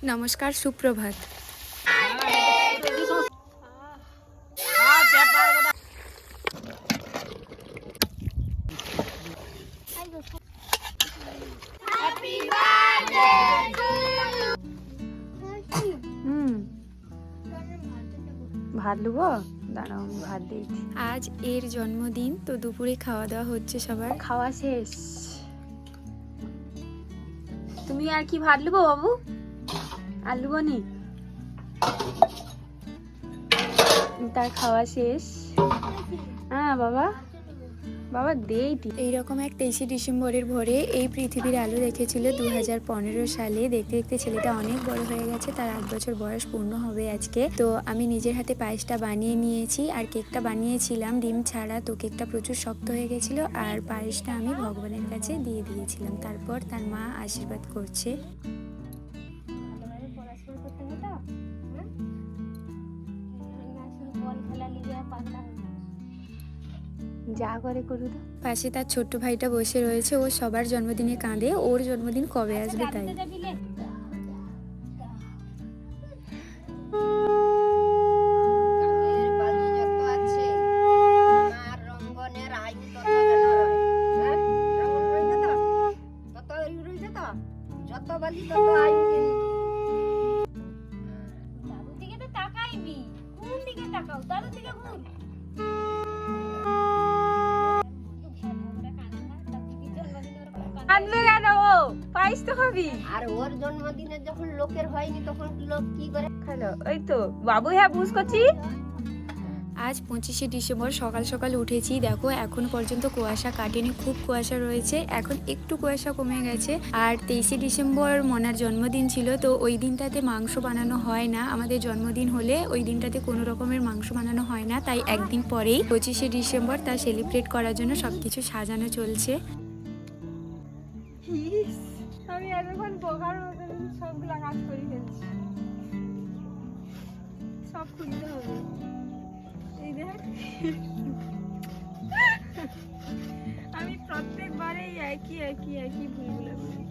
নমস্কার, সুপ্রভাত। ভাত লুবো, দাঁড়াও আমি ভাত দিয়েছি। আজ এর জন্মদিন, তো দুপুরে খাওয়া দাওয়া হচ্ছে, সবার খাওয়া শেষ। তুমি আর কি ভাত লুবো বাবু? আর লুবো নি? তার খাওয়া শেষ। হ্যাঁ বাবা, বাবা দেইটি। এইরকম এক 23শে ডিসেম্বরের ভোরে এই পৃথিবীর আলো দেখেছিল 2015 সালে। দেখতে দেখতে ছেলেটা অনেক বড় হয়ে গেছে, তার 8 বছর বয়স পূর্ণ হবে আজকে। তো আমি নিজের হাতে পায়েসটা বানিয়ে নিয়েছি, আর কেকটা বানিয়েছিলাম ডিম ছাড়া। তো কেকটা প্রচুর শক্ত হয়ে গেছিল, আর পায়েসটা আমি ভগবানের কাছে দিয়ে দিয়েছিলাম। তারপর তার মা আশীর্বাদ করছে। যা করে করুক। পাশে তার ছোট্ট ভাইটা বসে রয়েছে, ও সবার জন্মদিনে কাঁদে, ওর জন্মদিন কবে আসবে তাই। পাইস তো খাবি। আর ওর জন্মদিনে যখন লোকের হয়নি তখন লোক কি করে খালো? ওই তো বাবু, হ্যাঁ বুঝ করছি। আজ 25শে ডিসেম্বর সকাল সকাল উঠেছি, দেখো এখন পর্যন্ত কুয়াশা কাটেনি, খুব কুয়াশা রয়েছে। এখন একটু কুয়াশা কমে গেছে। আর 23শে ডিসেম্বর মনার জন্মদিন ছিল, তো ওই দিনটাতে মাংস বানানো হয় না। আমাদের জন্মদিন হলে ওই দিনটাতে কোনো রকমের মাংস বানানো হয় না, তাই একদিন পরেই 25শে ডিসেম্বর তা সেলিব্রেট করার জন্য সবকিছু সাজানো চলছে। আমি এতক্ষণ বোকার মতন সবগুলা কাজ করে ফেলছি, সব খুলতে হবে। এই দেখ, আমি প্রত্যেকবারে একই একই একই ভুলগুলো করি।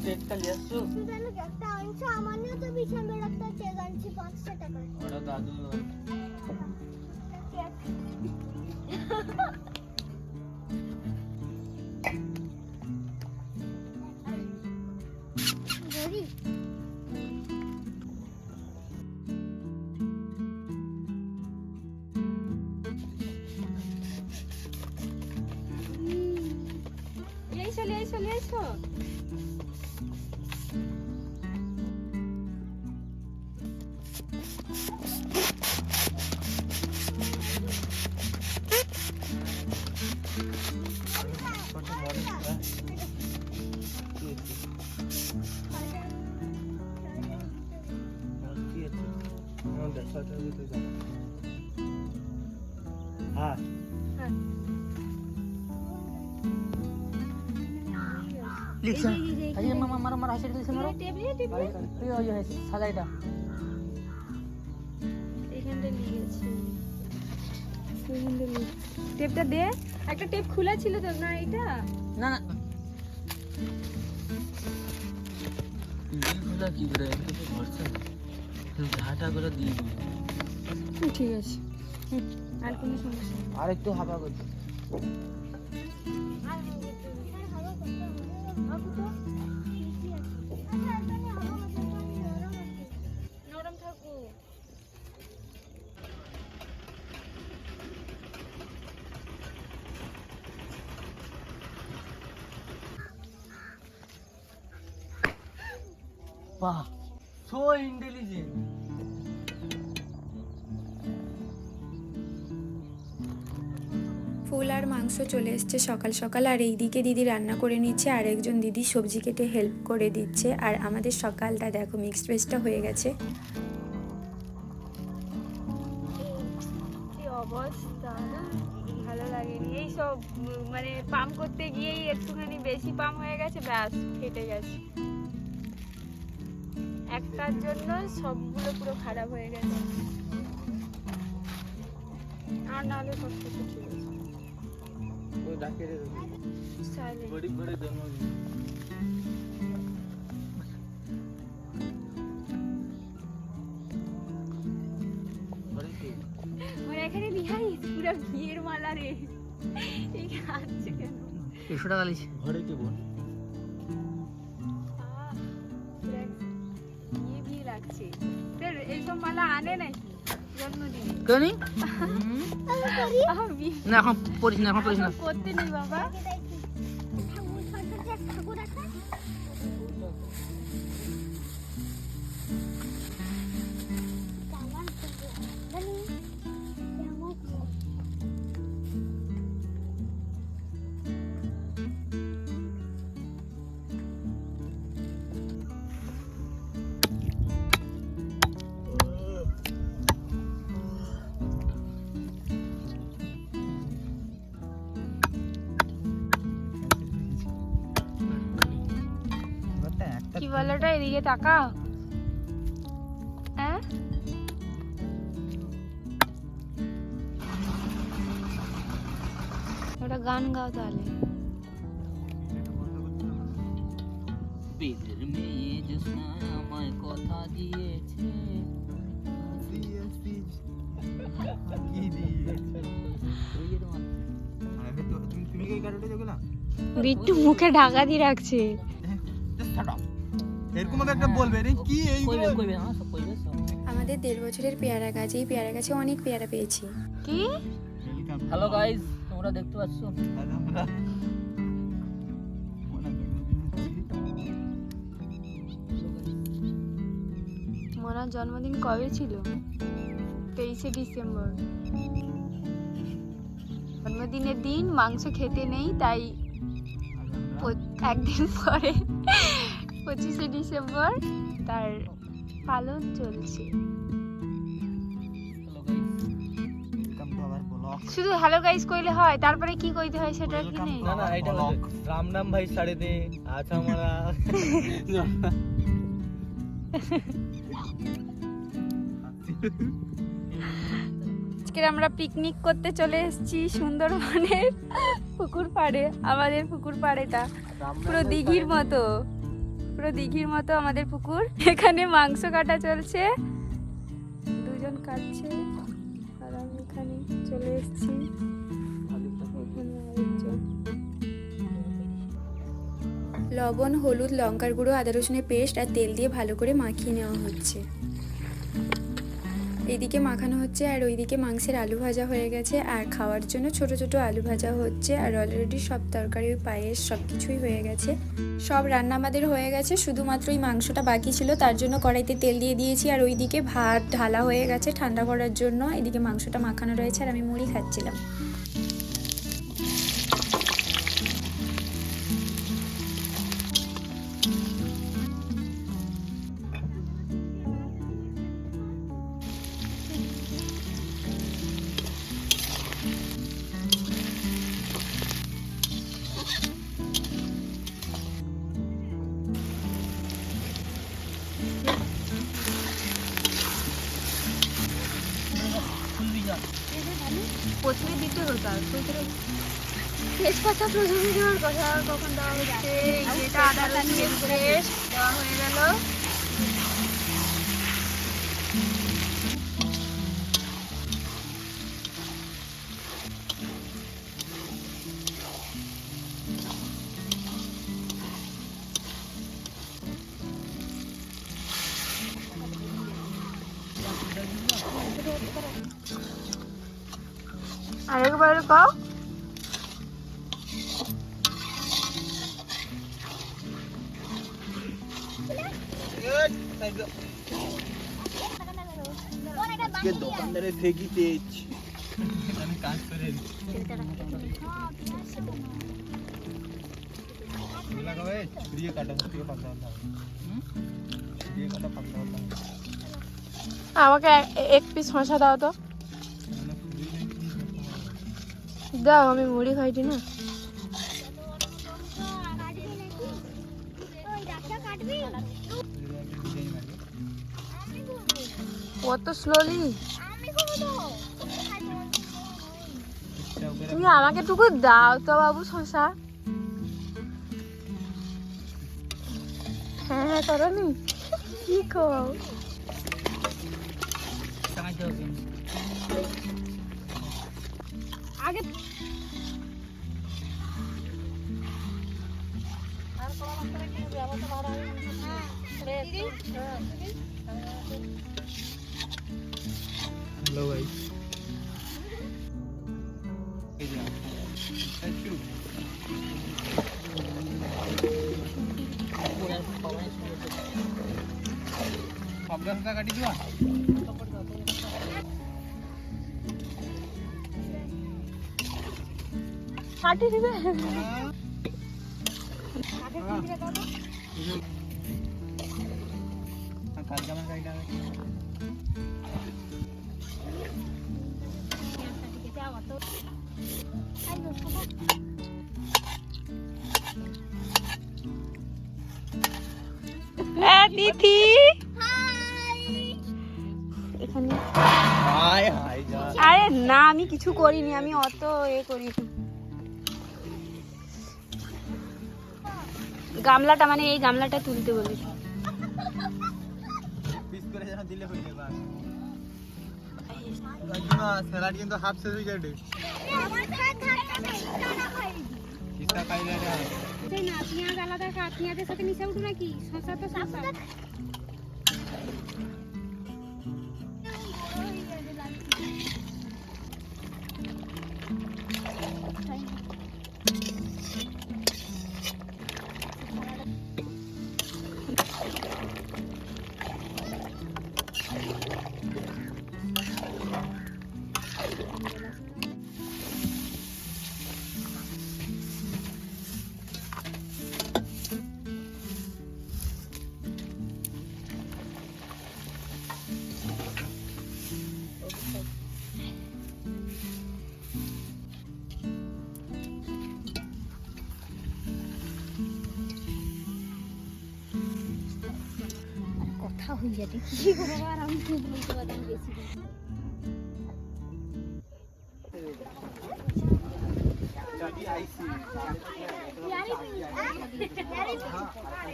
কেকটা নিয়ে আসছো? একটা আনছো, আমার না তো বিশাল বড় একটা কেক আনছি 500 টাকা। ওটা দাদু। চলে এসো। হ্যাঁ লিখা আরে মামা মারা মারা হাসি দিছে মারো ওই ওই সাজাইটা এইখানটা নিয়ে গেছে, এইখানটা টেপটা দে। একটা টেপ খোলা ছিল তো না? এটা না না এইগুলা কি করে একটু ভরসা ঝাঁটা করে দিয়ে দিই। ঠিক আছে, আর কোনো সমস্যা? আর একটু হাবা করতে নরম থাকো। বাহ, সো ইন্টেলিজেন্ট। ফুল আর মাংস চলে এসছে সকাল সকাল, আর এইদিকে দিদি রান্না করে নিচ্ছে, আর একজন দিদি সবজি কেটে হেল্প করে দিচ্ছে। আর আমাদের সকালটা দেখো মিক্সড ভেজটা হয়ে গেছে। কি অবস্থা না, ভালো লাগেনি। এই সব মানে পাম্প করতে গিয়েই একটুখানি বেশি পাম্প হয়ে গেছে, ব্যাস ফেটে গেছে। একটার জন্য সবগুলো পুরো খারাপ হয়ে গেছে। আর নাহলে সব কিছু ঠিক আছে। Silent। মানে এখানে বিহাই পুরো বিয়ের মালা রে, এই হাতছে কেন? 100 টাকা লিছি ঘরে কে বোন? বিয়ে বিয়ে লাগছে। তোর এইসব মালা আনে নাকি জন্মদিনে? কেউ নেই বিয়ে না, এখন পড়িস না, এখন পড়িস না। করতে নেই বাবা। ঠাকুর আছে কি বলোটা, এদিকে তাকাও। হ্যাঁ ওটা গান গাও তাহলে। বেদের মেয়ে জোসনা আমায় কথা দিয়েছে। বিট্টু মুখে ঢাকা দিয়ে রাখছে। এরকম একটা বলবে রে কি এই কইবে কইবে হ্যাঁ সব কইবে সব। আমাদের 1.5 বছরের পেয়ারা গাছ, এই পেয়ারা গাছে অনেক পেয়ারা পেয়েছি। কি হ্যালো গাইস, তোমরা দেখতে পাচ্ছ মোনার জন্মদিন কবে ছিল? 23শে ডিসেম্বর। জন্মদিনের দিন মাংস খেতে নেই, তাই একদিন পরে 25শে ডিসেম্বর তার পালন চলছে। শুধু হ্যালো গাইস কইলে হয়, তারপরে কি কইতে হয় সেটা কি নেই? না না, এটা রাম নাম ভাই সাড়ে দে আচ্ছা আমরা আজকে আমরা পিকনিক করতে চলে এসেছি সুন্দরবনের পুকুর পাড়ে। আমাদের পুকুর পাড়েটা পুরো দিঘির মতো, পুরো দিঘির মতো আমাদের পুকুর। এখানে মাংস কাটা চলছে, দুজন কাটছে আর আমি এখানে চলে এসেছি। এখানে আরেকজন। লবণ, হলুদ, লঙ্কার গুঁড়ো, আদা রসুনের পেস্ট আর তেল দিয়ে ভালো করে মাখিয়ে নেওয়া হচ্ছে। এইদিকে মাখানো হচ্ছে আর ওইদিকে মাংসের আলু ভাজা হয়ে গেছে, আর খাওয়ার জন্য ছোট ছোট আলু ভাজা হচ্ছে। আর অলরেডি সব তরকারি, পায়েস সব কিছুই হয়ে গেছে। সব রান্না আমাদের হয়ে গেছে, শুধুমাত্র এই মাংসটা বাকি ছিল, তার জন্য কড়াইতে তেল দিয়ে দিয়েছি। আর ওইদিকে ভাত ঢালা হয়ে গেছে ঠান্ডা করার জন্য, এদিকে মাংসটা মাখানো রয়েছে আর আমি মুড়ি খাচ্ছিলাম। প্রথমে দিতে হতো, আর তেজপাতা প্রথমে দেওয়ার কথা, কখন দেওয়া হচ্ছে যেটা আদা রসুনের পেস্ট দেওয়া হয়ে গেল। আরেকবার পাও। আজকে দোকানদারে ফেকি তেজ আমি কাজ করে লাগাবে দিয়ে কাটা দিয়ে পাতলা দিয়ে কাটা পাতলা আমাকে এক পিস শসা দাও তো। দাও, আমি মুড়ি খাইছি না। কাটবি নাকি? ওই ডাকটা কাটবি? আমি করবো। কত স্লোলি। আমি করবো তো। তুমি আমাকে টুকু দাও তো বাবু শশা। হ্যাঁ হ্যাঁ করো নি, কি খাও? আগে हेलो गाइस शुरू সবটা সুতা কাটি দিবা কাটি দিবে। কাল জামা কাটি দাও তিথি এখানে। হাই হাই যা আরে না, আমি কিছু করিনি, আমি অত করি। গামলাটা মানে এই গামলাটা তুলতে বলেছি। পিস করে যেন দিলে হয়ে যাবে না স্যালাড কিন্তু হাফ শেষ হয়ে যাবে আমার সাথে থাকতে নেই, টানা খাই। কিসা খাইলে রে সেই না পেঁয়াজ আলাদা খা, পেঁয়াজের সাথে মিশে উঠো নাকি? শসা তো শসা। কথা হয়ে যাবে কি করবো, আর আমি কি বলতে পারি বেশি। জানি আইছি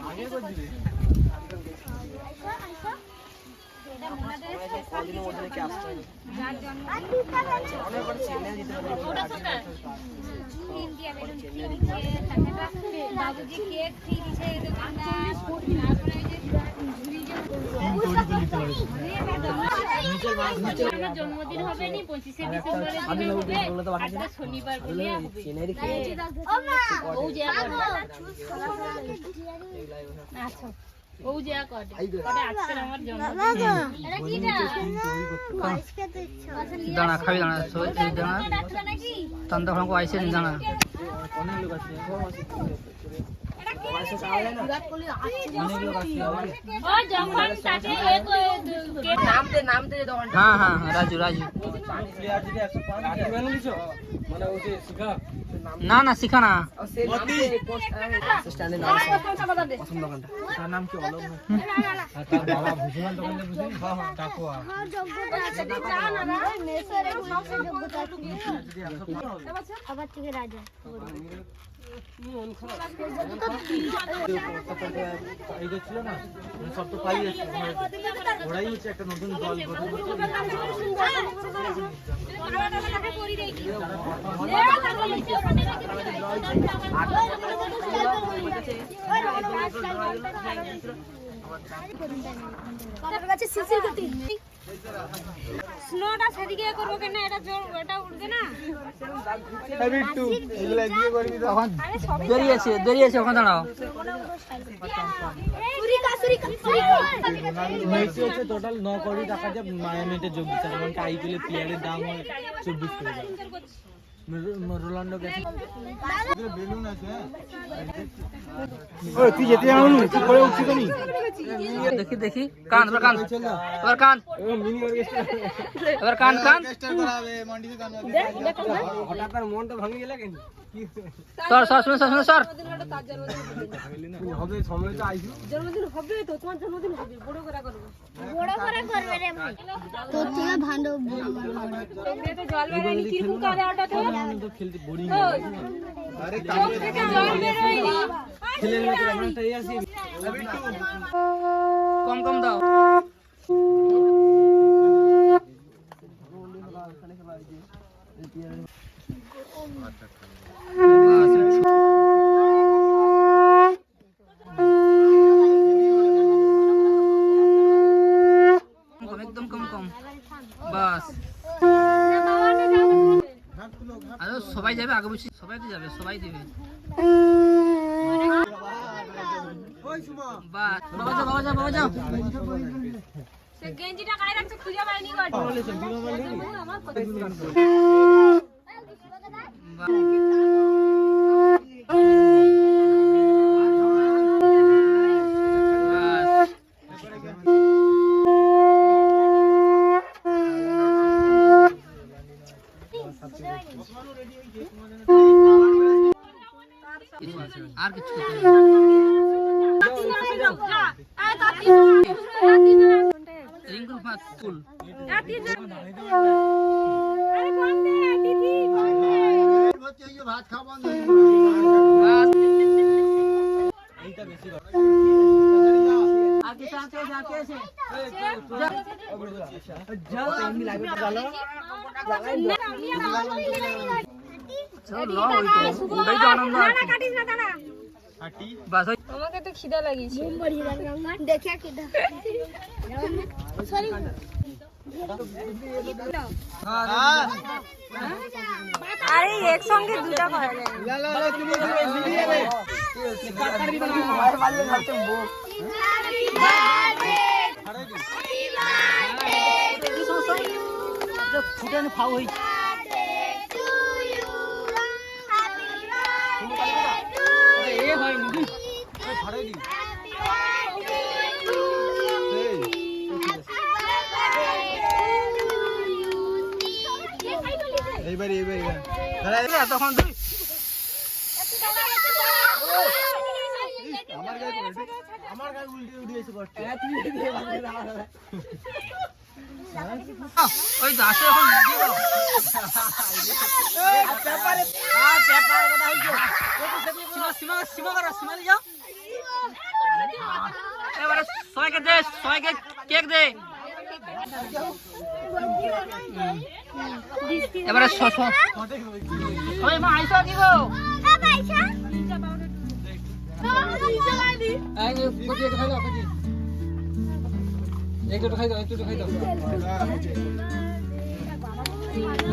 আগে কর দিবে বাবুজি কেক ফ্রি দিছে দোকানদার। আমার জন্মদিন হবে নি 25শে ডিসেম্বরের দিনে হবে, আজকে শনিবার বলে হবে। ও মা ও যে আচ্ছা ও যে কটে আজকে আমার জন্মদিন। এটা কিটা? আজকে তো ইচ্ছা দাঁড়া খাবি, দাঁড়া সবাই খেয়ে দাঁড়া ডাক্তার নাকি? তান্তা ফলঙ্ক আইসে নি দাঁড়া। অনেক লোক আছে ও যখন তাকে কেক হ্যাঁ হ্যাঁ হ্যাঁ, রাজু রাজু। না না শিখা না। তার নাম কি অলোক তার বাবা ভুজমান দোকানে বুঝি হ্যাঁ হ্যাঁ টাকুয়া আমার যোগ্যতা আছে না না মেসের একটু যোগ্যতা আছে। আবার থেকে রাজা এই যে ছিল না সব তো পালিয়ে গেছে ওরাই হচ্ছে একটা নতুন দল স্নোটা সেদিকে করবো কেন? এটা জোর এটা উঠবে না। বিট্টু এগুলা দিয়ে করবি তখন বেরিয়েছে বেরিয়েছে, ওখানে দাঁড়াও। মেসি হচ্ছে টোটাল 9 কোটি টাকা যে মায়ামিতে যোগ দিচ্ছে, যেমন আইপিএল প্লেয়ারের দাম হয় 24 কোটি টাকা। রোনাল্ডো গেছে তুই যেতে জানো তুই করে উঠছি তো নি দেখি দেখি কান এবার কান এবার কান এবার কান কান হঠাৎ আর মনটা ভাঙে গেল কেন সর সর শুনে সর শুনে সর হবে সময় তো আইছো বড় করে করবে রে ভাই তোর থেকে ভালো খেলতে বোরিং কম কম দাও একদম কম কম বাস আরে সবাই যাবে আগে বসে সবাই তো যাবে সবাই দিবে বাস বাবা যাও বাবা যাও সে গেঞ্জিটা গায়ে রাখছে খুঁজে পাইনি গো আর কিছু রিঙ্কুল পাঁচ ফুল ভাত খাবো আমাকে তো খিদা লাগিয়েছে দেখে কিটা সরি আরে একসঙ্গে দুটো করা যায় ফাউ হই এ হয় নি ফাড়াই দি এইবারে তখন তুই আমার গায়ে উল্টে উঠে এসে করছে ওই দাসে এখন দিয়ে দাও সীমা সীমা করো সীমা নিয়ে যাও এবারে সবাইকে দে সবাইকে কেক দে এবারে সবাই মা আইসা কি গো এই কোটি খাই দাও কোটি একটু খাই দাও একটু খাই দাও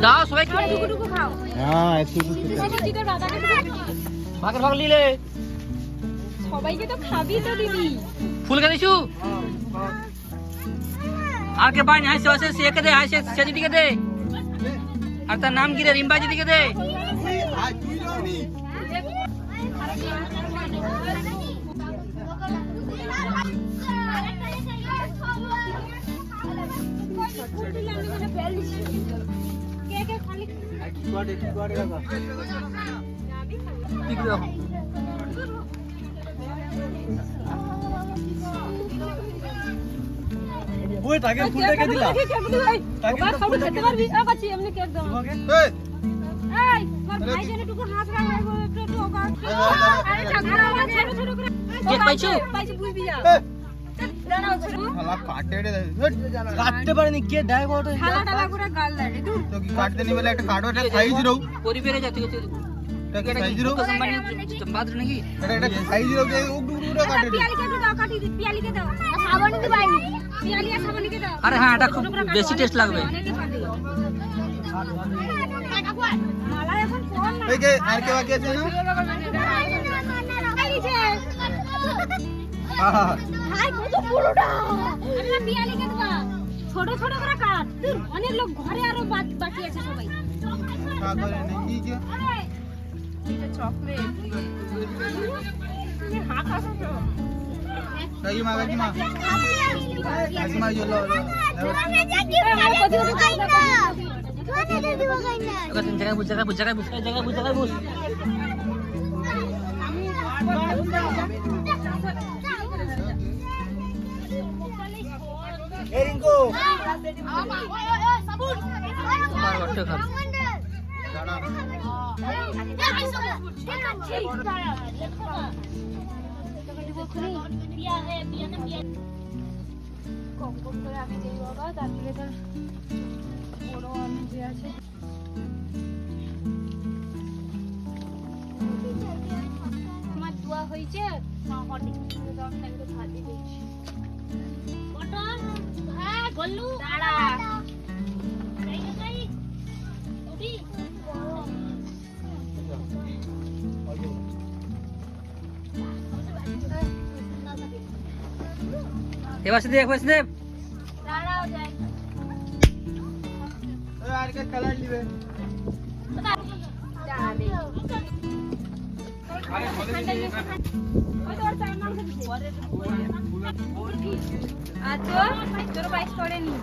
দাও সবাই টুকু খাও হ্যাঁ একটু ভাগের ভাগ নিলে সবাইকে তো খাবি তো দিবি ফুল কে দিছু আর কে বাইন হাসে হাসে সে কে দে হাসে সে দিকে দে আর তার নাম কি রে রিম্বা দিকে দে ঠিক দাও ওই টাকে ফুলটা কে দিলা টাকে ফুলটা খেতে পারবি আবাচ্ছি এমনি কেক দাও তোমাকে এই তোর ভাই জেনে টুকু হাত রাখা একটু ওকা আরে ঠাকুর আমার ছোট ছোট করে কেক পাইছো পাইছি বুঝবি যা দাঁড়াও ছোট শালা কাটে রে কাটতে পারেনি কে ডাই বড় থালা টালা করে গাল লাগে দূর তো কি কাটতে নি বলে একটা কাটো একটা সাইজ রও পরিবেরে যা ঠিক আছে একটা সাইজ রও সম্মানী বাদ নাকি একটা সাইজ রও কে উড়ে কাটে পিয়ালি কে দাও কাটি দি পিয়ালি কে দাও সাবানি দি বাইনি পিয়ালি আর সাবানি কে দাও আরে হ্যাঁ এটা খুব বেশি টেস্ট লাগবে অনেকই পাবে মালা এখন কোন না এই কে আর কে বাকি আছে না হ্যাঁ হাই কত বড়টা আমরা পিয়ালি কে দাও ছোট ছোট করে কাট অনেক লোক ঘরে আরো বাকি আছে সবাই এটা চকলেট কম কম করে আমি দিই বাবা, তারপরে তোর বড় আমি যে আছে তোমার দোয়া হয়েছে ভাত দিয়ে দিচ্ছি। পটল হ্যাঁ গল্লু দাঁড়া বাসুদেব দাঁড়াও যাই আচ্ছা তোর বাইক করেনি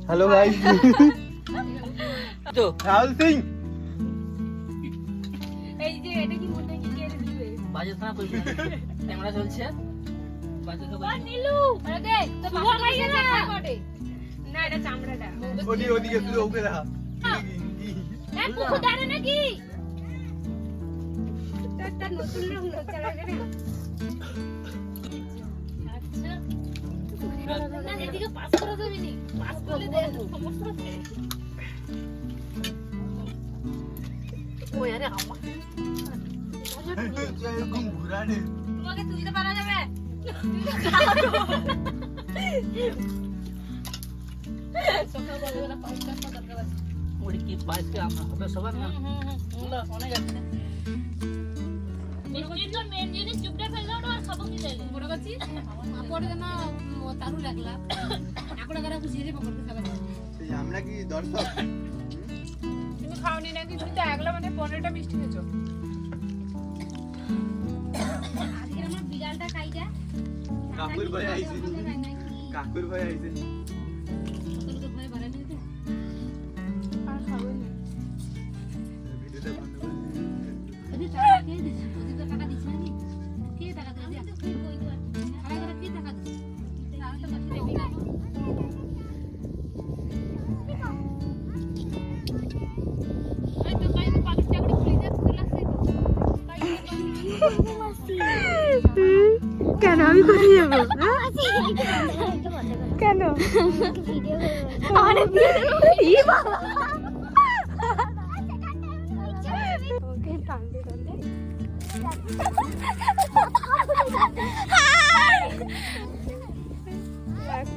हेलो गाइस राहुल सिंह এই যে এটা কি মনে কি কে দিবে বাজে না কইছি ক্যামেরা চলছে বাজে তো নীলু আরে দে তো বাবা খাই গেছে না এটা চামড়াটা ओदी ओदी के तू ओके रहा এক কুকু দাঁড়ে নাকি তার নতুন রং নচা লাগে না না এদিকে পাস করে দেবি নি পাস করলে দে সমস্যা আছে ও আরে আমা एरकम घुराने তোমাকে তুলতে পারা যাবে সকাল বেলা পাঁচটা দরকার আছে ওই কি বাইকে আমরা হবে সবার না অনেক আছে মিষ্টির তো মেন জিনিস চুপটা ফেললো না আর খাবো কি দিলে বড় কাছি পড়ে না তারু লাগলা আকড়া করা খুশি রে পকড়তে খাবে আমরা কি দর্শক তুমি খাওনি নাকি তুমি তো একলা মানে 15টা মিষ্টি খেয়েছো আজকে আমার বিড়ালটা খাইটা কাকুর ভাই আইছে কাকুর ভাই আইছে তোর তো ভয় বাড়ানি তো আর খাবো না ভিডিওটা বন্ধ করে যদি টাকা কে দিছ যদি তো টাকা দিছ নাকি কে টাকা দিছ তুই কই তো আরে করে কে টাকা দিছ তাহলে তো বাকি দেবি না এই তো কাই পাকিস্তান করে ফ্রিজে খুলাছে কেন আমি কোথায় যাবো কেন ওকে টানতে টানতে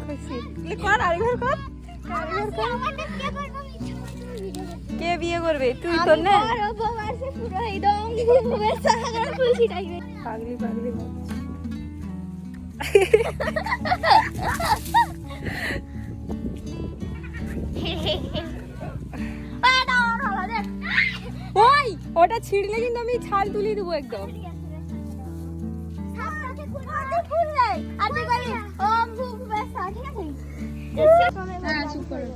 খুশি কর আরেকবার কর কে বিয়ে করবে তুই তো না পাগলি পাগলি ওই ওটা ছিঁড়লে কিন্তু আমি ছাল তুলে দেবো একদম হ্যাঁ চুপ করো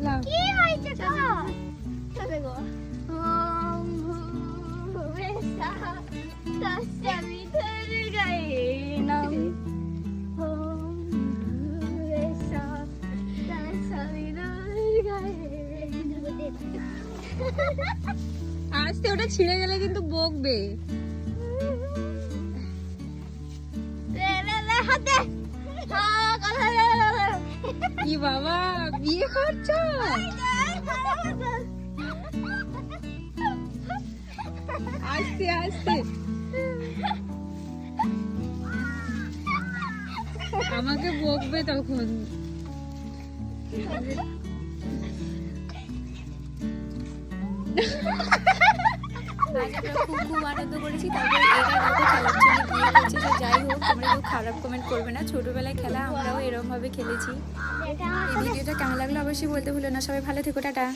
লাও আস্তে ওটা ছিঁড়ে গেলে কিন্তু বকবে কি বাবা বিয়ে করছো আস্তে আস্তে আমাকে বকবে তখন আজ আমরা খুব আনন্দ করেছি। তারপরে এরা দেখো খেলার জন্য গিয়ে বলছে যে যাই হোক তোমরা কেউ খারাপ কমেন্ট করবে না, ছোটবেলায় খেলা আমরাও এরকম ভাবে খেলেছি। এই ভিডিওটা কেমন লাগলো অবশ্যই বলতে ভুলো না। সবাই ভালো থেকো, টাটা।